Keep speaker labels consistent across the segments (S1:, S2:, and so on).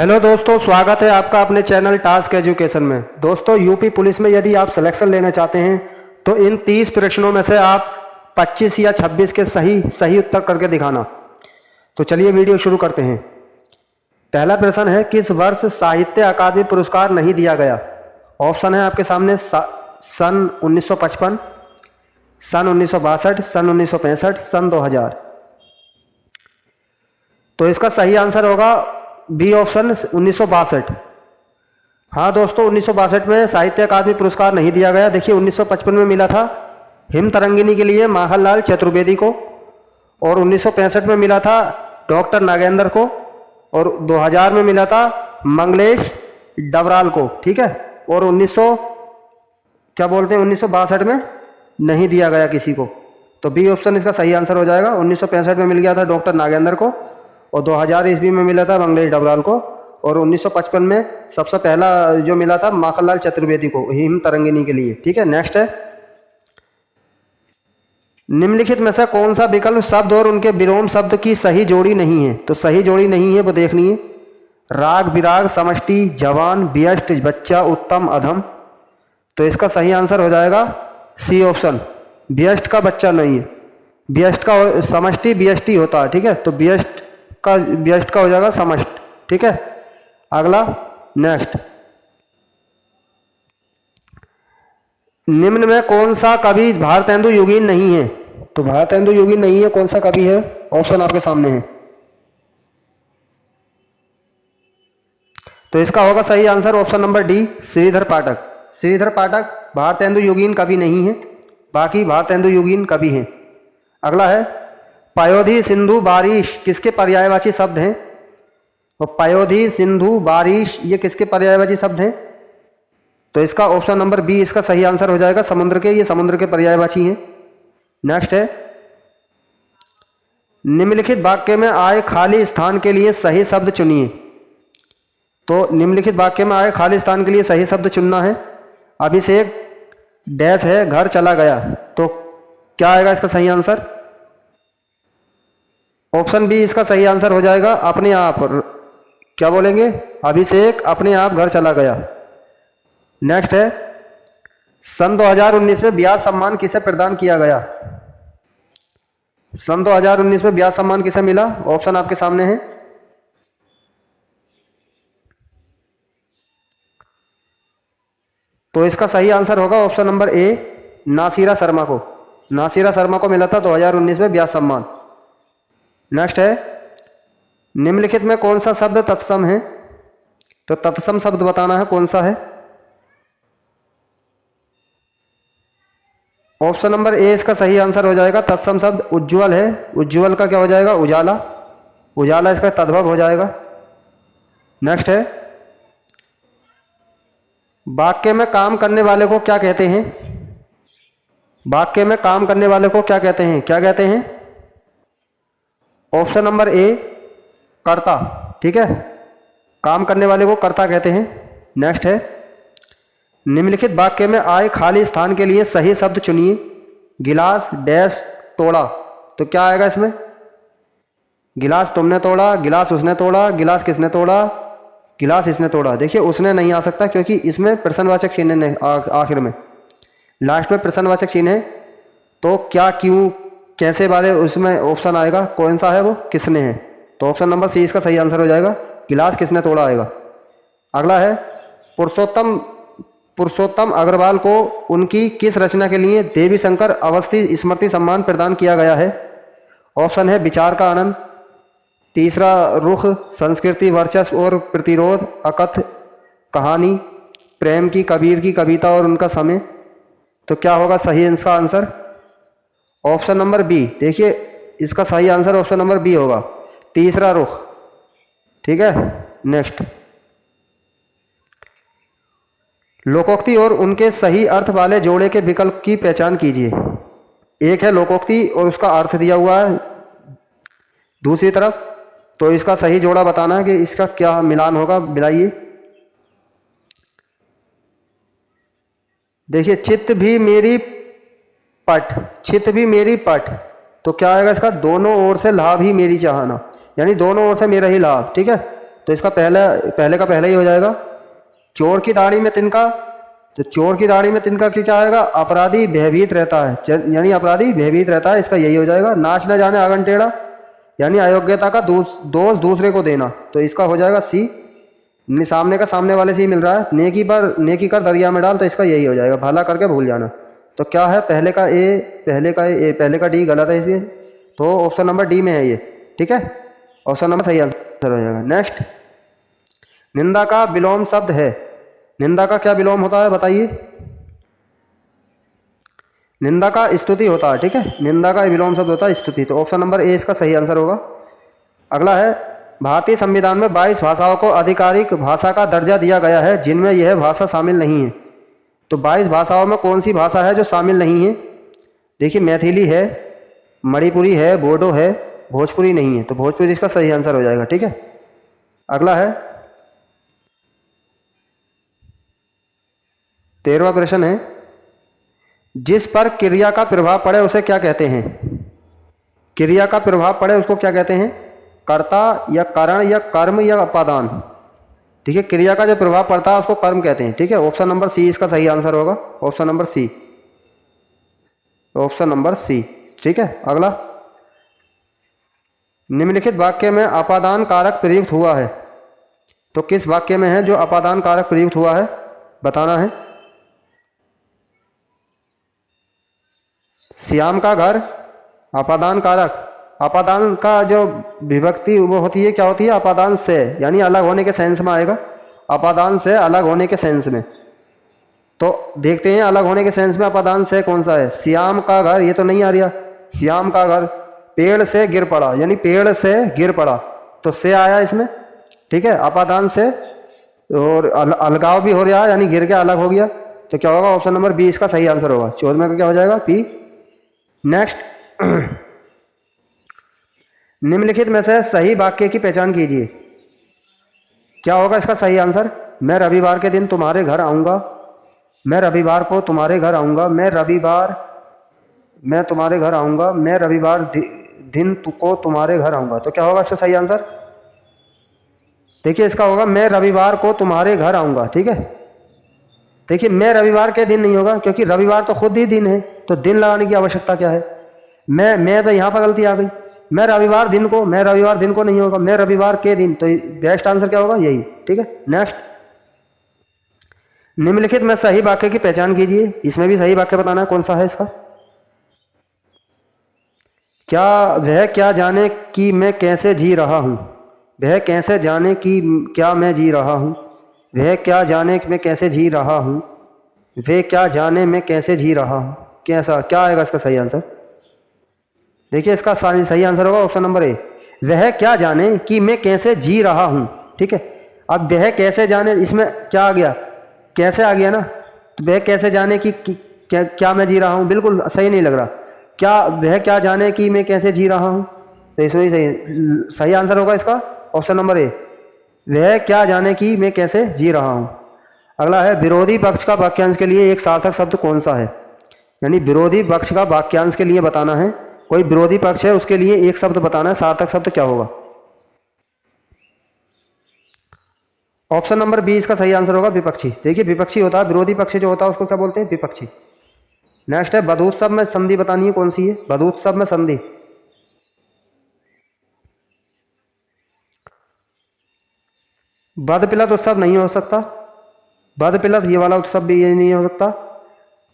S1: Hello दोस्तों, स्वागत है आपका अपने चैनल टास्क एजुकेशन में। दोस्तों, यूपी पुलिस में यदि आप सिलेक्शन लेना चाहते हैं तो इन 30 प्रश्नों में से आप 25 या 26 के सही उत्तर करके दिखाना। तो चलिए वीडियो शुरू करते हैं। पहला प्रश्न है, किस वर्ष साहित्य अकादमी पुरस्कार नहीं दिया गया? ऑप्शन है आपके सामने सन 1955, सन 1962, सन 1965, सन 2000। तो इसका सही आंसर होगा बी ऑप्शन 1962। हाँ दोस्तों, 1962 में साहित्य अकादमी पुरस्कार नहीं दिया गया। देखिए, 1955 में मिला था हिम तरंगिनी के लिए माखनलाल चतुर्वेदी को, और 1965 में मिला था डॉक्टर नागेंद्र को, और 2000 में मिला था मंगलेश डबराल को। ठीक है, और 1962 में नहीं दिया गया किसी को। तो बी ऑप्शन इसका सही आंसर हो जाएगा। 1965 में मिल गया था डॉक्टर नागेंद्र को, और 2000 ईस्वी में मिला था मंगलेश डबराल को, और 1955 में सबसे पहला जो मिला था माखनलाल चतुर्वेदी को हिम तरंगिनी के लिए। ठीक है, नेक्स्ट है, निम्नलिखित में से कौन सा विकल्प शब्द और उनके विलोम शब्द की सही जोड़ी नहीं है? तो सही जोड़ी नहीं है वो देखनी है। राग, विराग, समष्टि, जवान, व्यष्ट, बच्चा, उत्तम, अधम। तो इसका सही आंसर हो जाएगा सी ऑप्शन, व्यष्ट का बच्चा नहीं है। व्यष्ट का समष्टि व्यष्टि होता है। ठीक है, तो व्यष्ट का हो जाएगा समष्ट। ठीक है, अगला नेक्स्ट, निम्न में कौन सा कवि भारतेंदु योगीन नहीं है? तो भारतेंदु योगीन नहीं है, कौन सा कवि है? ऑप्शन आपके सामने है। तो इसका होगा सही answer option number D, Shridhar Pathak. Shridhar Pathak Bharatendu योगीन कवि नहीं है, बाकी भारतेंदु योगीन कवि हैं। अगला है, पयोधी, सिंधु, बारिश किसके पर्यायवाची शब्द हैं? तो पयोधी, सिंधु, बारिश ये किसके पर्यायवाची शब्द हैं? तो इसका ऑप्शन नंबर बी इसका सही आंसर हो जाएगा, समुद्र के। ये समुद्र के पर्यायवाची हैं। नेक्स्ट है, निम्नलिखित वाक्य में आए खाली स्थान के लिए सही शब्द चुनिए। तो निम्नलिखित वाक्य में आए खाली स्थान के लिए सही शब्द चुनना है। अभिषेक डैश है, घर चला गया। तो क्या आएगा इसका सही आंसर? ऑप्शन बी इसका सही आंसर हो जाएगा, अपने आप। क्या बोलेंगे? अभिषेक अपने आप घर चला गया। नेक्स्ट है, सन 2019 में व्यास सम्मान किसे प्रदान किया गया? सन 2019 में व्यास सम्मान किसे मिला? ऑप्शन आपके सामने है। तो इसका सही आंसर होगा option number A, Nasira Sharma को। नासिरा शर्मा को मिला था 2019 में व्यास सम्मान। नेक्स्ट है, निम्नलिखित में कौन सा शब्द तत्सम है? तो तत्सम शब्द बताना है, कौन सा है? ऑप्शन नंबर ए इसका सही आंसर हो जाएगा। तत्सम शब्द उज्ज्वल है। उज्ज्वल का क्या हो जाएगा? उजाला। उजाला इसका तद्भव हो जाएगा। नेक्स्ट है, वाक्य में काम करने वाले को क्या कहते हैं? वाक्य में काम करने वाले को क्या कहते हैं? क्या कहते हैं? ऑप्शन नंबर ए, कर्ता। ठीक है, काम करने वाले को कर्ता कहते हैं। नेक्स्ट है, निम्नलिखित वाक्य में आए खाली स्थान के लिए सही शब्द चुनिए। गिलास डैश तोड़ा। तो क्या आएगा इसमें? गिलास तुमने तोड़ा, गिलास उसने तोड़ा, गिलास किसने तोड़ा, गिलास इसने तोड़ा। देखिए, उसने नहीं आ सकता क्योंकि इसमें प्रश्नवाचक चिन्ह है आखिर में, लास्ट में प्रश्नवाचक चिन्ह है। तो क्या, क्यों, कैसे वाले उसमें ऑप्शन आएगा, कौन सा है वो? किसने है। तो ऑप्शन नंबर सी इसका सही आंसर हो जाएगा, गिलास किसने तोड़ा आएगा। अगला है, पुरुषोत्तम अग्रवाल को उनकी किस रचना के लिए देवी शंकर अवस्थी स्मृति सम्मान प्रदान किया गया है? ऑप्शन है विचार का आनंद, तीसरा रुख, संस्कृति, वर्चस्व और प्रतिरोध, अकथ कहानी, प्रेम की, कबीर की कविता और उनका समय। तो क्या होगा सही इसका आंसर? Option number B. देखिए, इसका सही आंसर ऑप्शन नंबर बी होगा, तीसरा रुख। ठीक है, नेक्स्ट, लोकोक्ति और उनके सही अर्थ वाले जोड़े के विकल्प की पहचान कीजिए। एक है लोकोक्ति और उसका अर्थ दिया हुआ है दूसरी तरफ, तो इसका सही जोड़ा बताना है कि इसका क्या मिलान होगा, मिलाइए। देखिए, चित्त भी मेरी पट, चित्त भी मेरी पट। तो क्या आएगा इसका? दोनों ओर से लाभ ही मेरी चाहना, यानी दोनों ओर से मेरा ही लाभ। ठीक है, तो इसका पहले का पहले ही हो जाएगा। चोर की दाढ़ी में तिनका, तो चोर की दाढ़ी में तिनका क्या आएगा? अपराधी भयभीत रहता है, यानी अपराधी भयभीत रहता है, इसका यही हो जाएगा। नाच न जाने आंगन टेढ़ा, यानी अयोग्यता का दोष दूसरे को देना, तो इसका हो जाएगा सी। सामने का सामने वाले से ही मिल रहा है। नेकी कर दरिया में डाल, तो इसका यही हो जाएगा, भला करके भूल जाना। तो क्या है? पहले का डी गलत है इसलिए, तो ऑप्शन नंबर डी में है ये, ठीक है। ऑप्शन नंबर सही आंसर हो जाएगा। नेक्स्ट, निंदा का विलोम शब्द है। निंदा का क्या विलोम होता है बताइए? निंदा का स्तुति होता है, ठीक है। निंदा का विलोम शब्द होता है स्तुति, तो ऑप्शन नंबर ए इसका सही आंसर होगा। अगला है, भारतीय संविधान में 22 भाषाओं को आधिकारिक भाषा का दर्जा दिया गया है जिनमें यह भाषा शामिल नहीं है। तो 22 भाषाओं में कौन सी भाषा है जो शामिल नहीं है? देखिए, मैथिली है, मणिपुरी है, बोडो है, भोजपुरी नहीं है, तो भोजपुरी इसका सही आंसर हो जाएगा, ठीक है। अगला है 13वां प्रश्न है, जिस पर क्रिया का प्रभाव पड़े उसे क्या कहते हैं? क्रिया का प्रभाव पड़े उसको क्या कहते हैं? कर्ता या कारण या कर्म या अपादान, ठीक है। क्रिया का जो प्रभाव पड़ता है उसको कर्म कहते हैं, ठीक है। ऑप्शन नंबर सी इसका सही आंसर होगा, option number C, option number C, ठीक है। अगला, निम्नलिखित वाक्य में अपादान कारक प्रयुक्त हुआ है, तो किस वाक्य में है जो अपादान कारक प्रयुक्त हुआ है बताना है। श्याम का घर अपादान कारक, अपादान का जो विभक्ति वो होती है, क्या होती है? अपादान से, यानी अलग होने के सेंस में आएगा, अपादान से अलग होने के सेंस में। तो देखते हैं अलग होने के सेंस में अपादान से कौन सा है। श्याम का घर, ये तो नहीं आ रहा। श्याम का घर पेड़ से गिर पड़ा, यानी पेड़ से गिर पड़ा, तो से आया इसमें, ठीक है। अपादान से और अलगाव भी हो रहा है, यानी गिर के अलग हो गया, तो क्या होगा? ऑप्शन नंबर बी इसका सही आंसर होगा। 14 का क्या हो जाएगा? पी। नेक्स्ट, निम्नलिखित में से सही वाक्य की पहचान कीजिए। क्या होगा इसका सही आंसर? मैं रविवार के दिन तुम्हारे घर आऊंगा, मैं रविवार को तुम्हारे घर आऊंगा, मैं तुम्हारे घर आऊंगा, मैं रविवार दिन को तुम्हारे घर आऊंगा, तो क्या होगा इसका सही आंसर? देखिए, इसका होगा मैं रविवार को तुम्हारे घर आऊंगा, ठीक है। देखिए, मैं रविवार के दिन नहीं होगा, क्योंकि रविवार तो खुद ही दिन है, तो दिन लगाने की आवश्यकता क्या है? मैं तो यहाँ पर गलती आ गई। मैं रविवार दिन को नहीं होगा, मैं रविवार के दिन, तो बेस्ट आंसर क्या होगा? यही, ठीक है। नेक्स्ट, निम्नलिखित में सही वाक्य की पहचान कीजिए। इसमें भी सही वाक्य बताना है, कौन सा है इसका? वह क्या जाने कि मैं कैसे जी रहा हूँ, वह कैसे जाने कि क्या मैं जी रहा हूँ, वह क्या जाने कि मैं कैसे जी रहा हूँ, वे क्या जाने मैं कैसे जी रहा हूँ, कैसा, क्या आएगा इसका सही आंसर? देखिए, इसका सही आंसर होगा ऑप्शन नंबर ए, वह क्या जाने कि मैं कैसे जी रहा हूँ, ठीक है। अब वह कैसे जाने, इसमें क्या आ गया? कैसे आ गया ना, तो वह कैसे जाने कि क्या मैं जी रहा हूँ, बिल्कुल सही नहीं लग रहा। वह क्या जाने कि मैं कैसे जी रहा हूँ, तो इसमें सही आंसर होगा इसका ऑप्शन नंबर ए, वह क्या जाने कि मैं कैसे जी रहा हूँ। अगला है, विरोधी पक्ष का वाक्यांश के लिए एक सार्थक शब्द कौन सा है? यानी विरोधी पक्ष का वाक्यांश के लिए बताना है, कोई विरोधी पक्ष है उसके लिए एक शब्द बताना है, सार्थक शब्द क्या होगा? ऑप्शन नंबर बी इसका सही आंसर होगा, विपक्षी। देखिए, विपक्षी होता है, विरोधी पक्ष जो होता है उसको क्या बोलते हैं? विपक्षी। नेक्स्ट है, बधूत्सव में संधि बतानी है, कौन सी है? बधूत्सव में संधि, बध पिलत उत्सव नहीं हो सकता, बध पिलत ये वाला उत्सव भी ये नहीं हो सकता,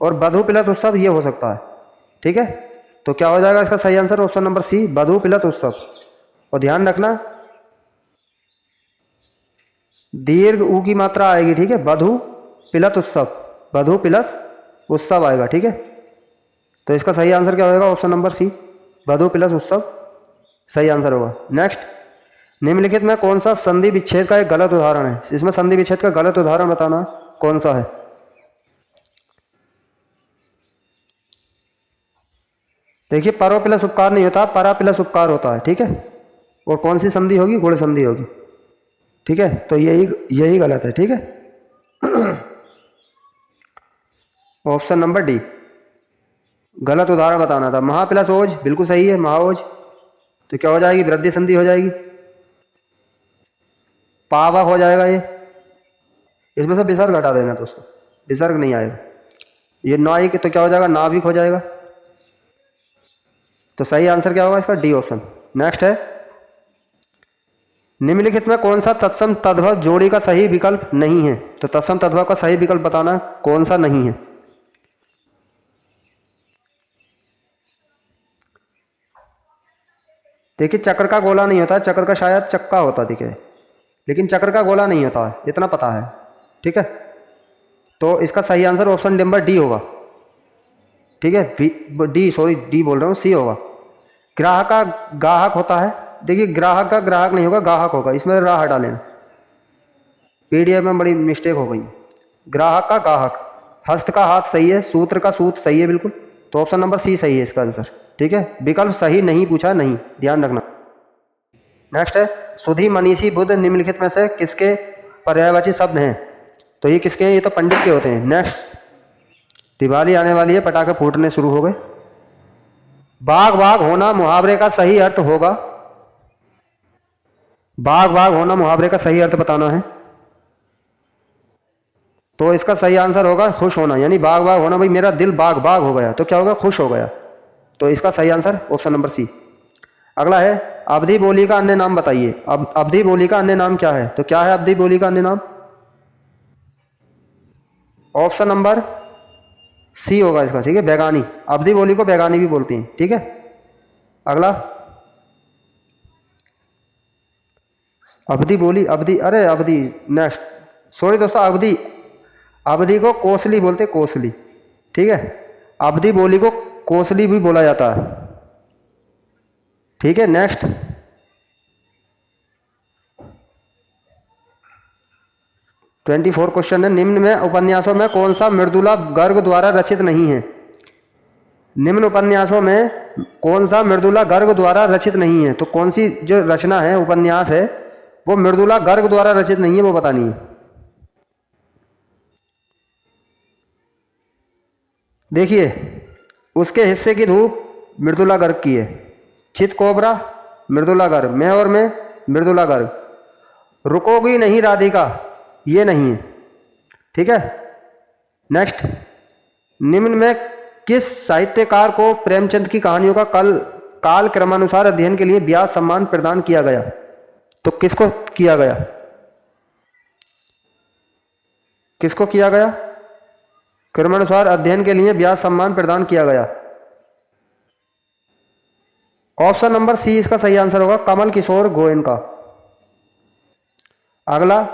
S1: और बधु पिलत उत्सव ये हो सकता है, ठीक है। तो क्या हो जाएगा इसका सही आंसर? ऑप्शन नंबर सी, बधु पिलत उत्सव। और ध्यान रखना, दीर्घ ऊ की मात्रा आएगी, ठीक है। बधु पिलत उत्सव, बधु पिलत उत्सव आएगा, ठीक है। तो इसका सही आंसर क्या होगा? ऑप्शन नंबर सी, बधु पिलत उत्सव सही आंसर होगा। नेक्स्ट, निम्नलिखित में कौन सा संधि विच्छेद का एक गलत उदाहरण है? इसमें संधि विच्छेद का गलत उदाहरण बताना, कौन सा है? देखिए, परो प्लस उपकार नहीं होता, परा प्लस उपकार होता है, ठीक है। और कौन सी संधि होगी? गुण संधि होगी, ठीक है। तो यही गलत है, ठीक है। ऑप्शन नंबर डी, गलत उदाहरण बताना था। महा प्लस ओज बिल्कुल सही है, महाओज, तो क्या हो जाएगी? वृद्धि संधि हो जाएगी। पावक हो जाएगा ये, इसमें से विसर्ग हटा देना दोस्तों, विसर्ग नहीं आएगा। ये नाई तो क्या हो जाएगा, नाभिक हो जाएगा। तो सही आंसर क्या होगा इसका, डी ऑप्शन। नेक्स्ट है, निम्नलिखित में कौन सा तत्सम तद्भव जोड़ी का सही विकल्प नहीं है। तो तत्सम तद्भव का सही विकल्प बताना कौन सा नहीं है। देखिए चक्र का गोला नहीं होता है, चक्र का शायद चक्का होता दिखे, लेकिन चक्र का गोला नहीं होता है, इतना पता है। ठीक है, तो इसका सही आंसर ऑप्शन नंबर डी होगा। ठीक है, डी, सॉरी डी बोल रहा हूँ, सी होगा। ग्राहक का गाहक होता है, देखिए ग्राहक का ग्राहक नहीं होगा, गाहक होगा, इसमें राह हटा लेना, पीडीएफ में बड़ी मिस्टेक हो गई। ग्राहक का गाहक, हस्त का हाथ सही है, सूत्र का सूत सही है बिल्कुल, तो ऑप्शन नंबर सी सही है इसका आंसर। ठीक है, विकल्प सही नहीं पूछा, नहीं, ध्यान रखना। नेक्स्ट है, सुधी मनीषी बुद्ध निम्नलिखित में से किसके पर्यायवाची शब्द हैं। तो ये किसके हैं, ये तो पंडित के होते हैं। नेक्स्ट, दिवाली आने वाली है, पटाखे फूटने शुरू हो गए। बाग बाग होना मुहावरे का सही अर्थ होगा, बाग बाग होना मुहावरे का सही अर्थ बताना है। तो इसका सही आंसर होगा खुश होना, यानी बाग बाग होना, भाई मेरा दिल बाग बाग हो गया, तो क्या होगा, खुश हो गया। तो इसका सही आंसर ऑप्शन नंबर सी। अगला है, अवधी बोली का अन्य नाम बताइए। अब अवधी बोली का अन्य नाम क्या है। तो क्या है अवधी बोली का अन्य नाम, ऑप्शन नंबर सी होगा इसका। ठीक है, बैगानी, अवधी बोली को बैगानी भी बोलती हैं। ठीक है, अगला, अवधी बोली, अवधी, अरे अवधी, नेक्स्ट, सॉरी दोस्तों, अवधी, अवधी को कोसली बोलते, कोसली। ठीक है, अवधी बोली को कोसली भी बोला जाता है। ठीक है, नेक्स्ट, ट्वेंटी 24 क्वेश्चन है, निम्न में उपन्यासों में कौन सा मृदुला गर्ग द्वारा रचित नहीं है। निम्न उपन्यासों में कौन सा मृदुला गर्ग द्वारा रचित नहीं है। तो कौन सी जो रचना है, उपन्यास है, वो मृदुला गर्ग द्वारा रचित नहीं है, वो बतानी है। देखिए, उसके हिस्से की धूप मृदुला गर्ग की है, चित कोबरा मृदुला गर्ग, मैं और मैं मृदुला गर्ग, रुकोगी नहीं राधिका ये नहीं है। ठीक है, नेक्स्ट, निम्न में किस साहित्यकार को प्रेमचंद की कहानियों का काल क्रमानुसार अध्ययन के लिए व्यास सम्मान प्रदान किया गया। तो किसको किया गया, किसको किया गया, क्रमानुसार अध्ययन के लिए व्यास सम्मान प्रदान किया गया। ऑप्शन नंबर सी इसका सही आंसर होगा, कमल किशोर गोयनका। अगला,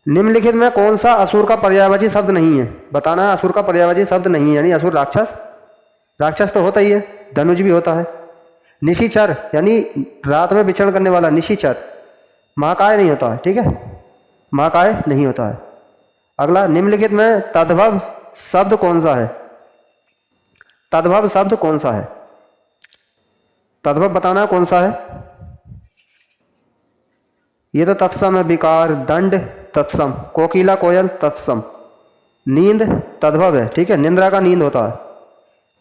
S1: निम्नलिखित में कौन सा असुर का पर्यायवाची शब्द नहीं है। बताना है, असुर का पर्यायवाची शब्द नहीं है, यानी असुर राक्षस, राक्षस तो होता ही है, धनुष भी होता है। निशिचर यानी रात में विचरण करने वाला, निशिचर। महाकाय नहीं होता है। ठीक है, महाकाय नहीं होता है। अगला, निम्नलिखित में तद्भव शब्द कौन सा है। तद्भव शब्द कौन सा है, तद्भव बताना है कौन सा है। ये तो तत्सम है, विकार, दंड तत्सम, कोकिला कोयल तत्सम, नींद तद्भव है। ठीक है, निंद्रा का नींद होता है,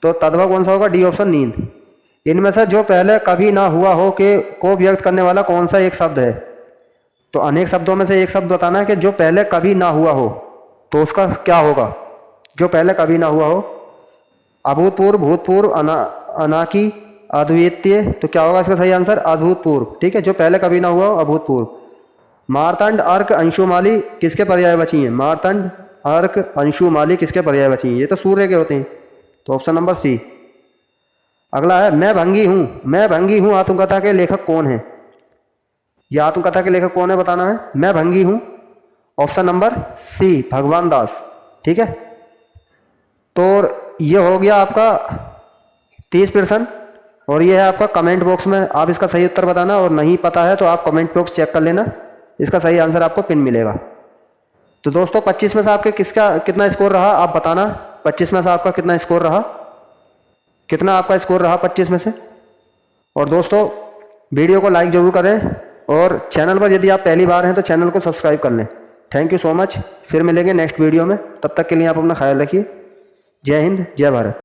S1: तो तद्भव कौन सा होगा, डी ऑप्शन, नींद। इनमें से जो पहले कभी ना हुआ हो के को व्यक्त करने वाला कौन सा एक शब्द है। तो अनेक शब्दों में से एक शब्द बताना है कि जो पहले कभी ना हुआ हो, तो उसका क्या होगा, जो पहले कभी ना हुआ हो। अभूतपूर्व, भूतपूर्व, अनाकी, अद्वितीय, तो क्या होगा इसका सही आंसर, अभूतपूर्व। ठीक है, जो पहले कभी ना हुआ हो, अभूतपूर्व। मार्तंड, अर्क, अंशुमाली किसके पर्यायवाची हैं। मार्तंड, अर्क, अंशुमाली किसके पर्यायवाची हैं, ये तो सूर्य के होते हैं, तो ऑप्शन नंबर सी। अगला है, मैं भंगी हूं, मैं भंगी हूं आत्मकथा के लेखक कौन है। यह आत्मकथा के लेखक कौन है बताना है, मैं भंगी हूं, ऑप्शन नंबर सी, भगवान दास। ठीक है, तो ये हो गया आपका 30%, और ये है आपका कमेंट बॉक्स में, आप इसका सही उत्तर बताना, और नहीं पता है तो आप कमेंट बॉक्स चेक कर लेना, इसका सही आंसर आपको पिन मिलेगा। तो दोस्तों 25 में से आपके किसका कितना स्कोर रहा आप बताना, 25 में से आपका कितना स्कोर रहा, कितना आपका स्कोर रहा 25 में से। और दोस्तों वीडियो को लाइक जरूर करें, और चैनल पर यदि आप पहली बार हैं तो चैनल को सब्सक्राइब कर लें। थैंक यू सो मच, फिर मिलेंगे नेक्स्ट वीडियो में, तब तक के लिए आप अपना ख्याल रखिए। जय हिंद, जय भारत।